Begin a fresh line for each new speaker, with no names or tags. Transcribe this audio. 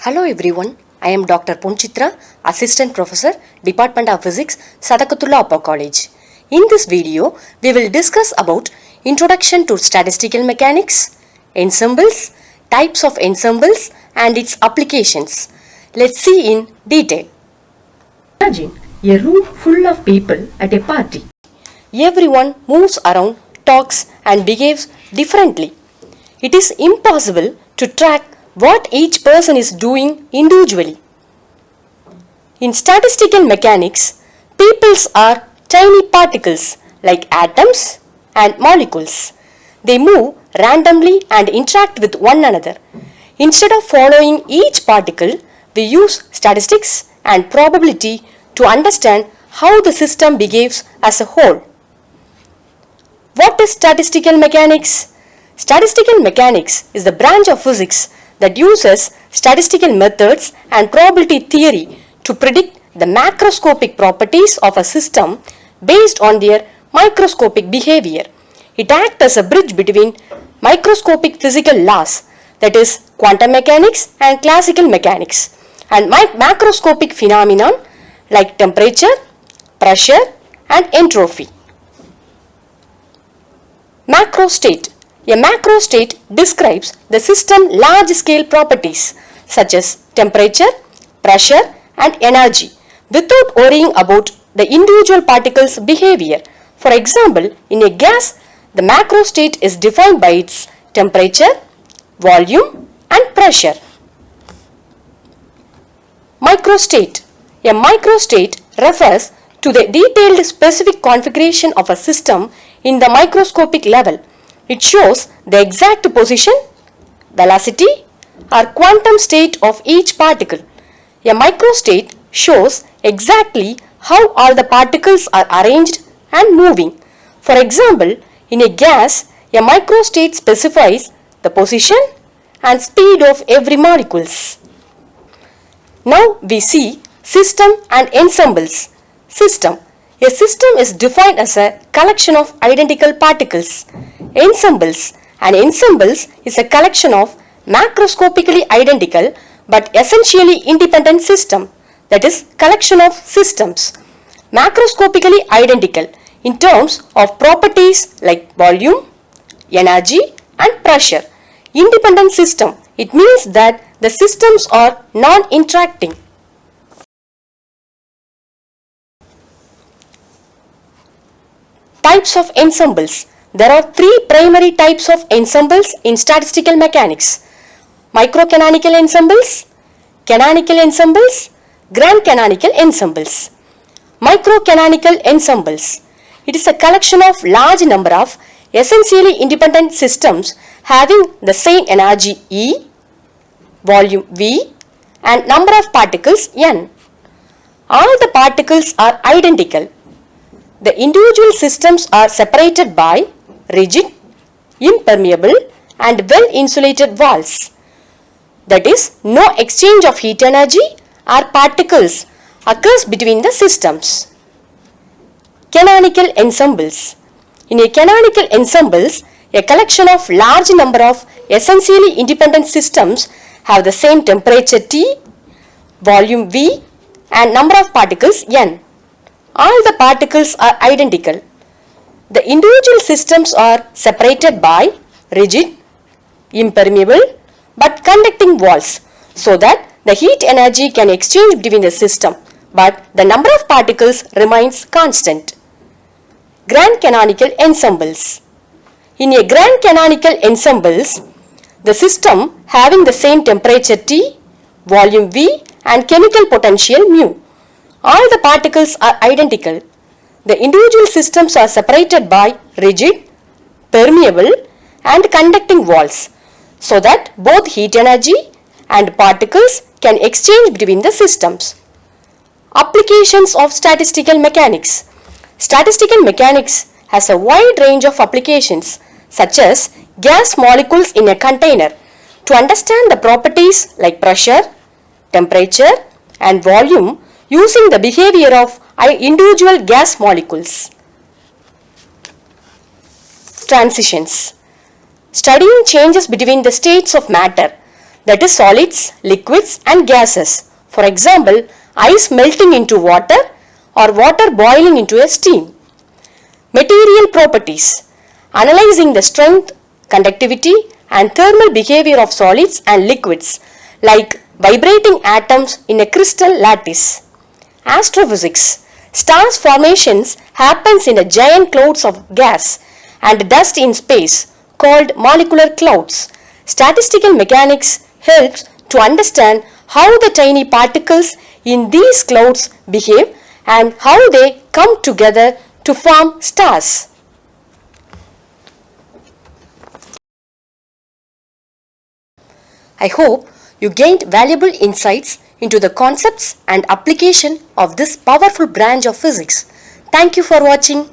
Hello everyone, I am Dr. Ponchitra, Assistant Professor, Department of Physics, Sadakatullah Upper College. In this video, we will discuss about Introduction to Statistical Mechanics, ensembles, types of ensembles and its applications. Let's see in detail. Imagine a room full of people at a party. Everyone moves around, talks and behaves differently. It is impossible to track what each person is doing individually. In statistical mechanics, peoples are tiny particles like atoms and molecules. They move randomly and interact with one another. Instead of following each particle, we use statistics and probability to understand how the system behaves as a whole. What is statistical mechanics? Statistical mechanics is the branch of physics that uses statistical methods and probability theory to predict the macroscopic properties of a system based on their microscopic behavior. It acts as a bridge between microscopic physical laws, that is quantum mechanics and classical mechanics, and macroscopic phenomenon like temperature, pressure and entropy. Macrostate. A macrostate describes the system's large-scale properties such as temperature, pressure and energy without worrying about the individual particle's behavior. For example, in a gas, the macrostate is defined by its temperature, volume and pressure. Microstate. A microstate refers to the detailed specific configuration of a system in the microscopic level. It shows the exact position, velocity or quantum state of each particle. A microstate shows exactly how all the particles are arranged and moving. For example, in a gas, a microstate specifies the position and speed of every molecule. Now we see system and ensembles. System. A system is defined as a collection of identical particles. Ensembles. An ensembles is a collection of macroscopically identical but essentially independent system, that is collection of systems. Macroscopically identical in terms of properties like volume, energy and pressure. Independent system. It means that the systems are non-interacting. Types of ensembles. There are three primary types of ensembles in statistical mechanics: microcanonical ensembles, canonical ensembles, grand canonical ensembles. Microcanonical ensembles. It is a collection of large number of essentially independent systems having the same energy E, volume V and number of particles N. All the particles are identical. The individual systems are separated by rigid, impermeable and well insulated walls. That is, no exchange of heat energy or particles occurs between the systems. Canonical ensembles. In a canonical ensembles, a collection of large number of essentially independent systems have the same temperature T, volume V and number of particles N. All the particles are identical. The individual systems are separated by rigid, impermeable but conducting walls so that the heat energy can exchange between the system, but the number of particles remains constant. Grand canonical ensembles. In a grand canonical ensembles, the system having the same temperature T, volume V and chemical potential mu. All the particles are identical. The individual systems are separated by rigid, permeable and conducting walls so that both heat energy and particles can exchange between the systems. Applications of statistical mechanics. Statistical mechanics has a wide range of applications such as gas molecules in a container to understand the properties like pressure, temperature and volume using the behavior of individual gas molecules. Transitions. Studying changes between the states of matter that is solids, liquids and gases. For example, ice melting into water or water boiling into a steam. Material properties. Analyzing the strength, conductivity and thermal behavior of solids and liquids like vibrating atoms in a crystal lattice. Astrophysics. Stars formations happens in a giant clouds of gas and dust in space called molecular clouds. Statistical mechanics helps to understand how the tiny particles in these clouds behave and how they come together to form stars. I hope you gained valuable insights into the concepts and application of this powerful branch of physics. Thank you for watching.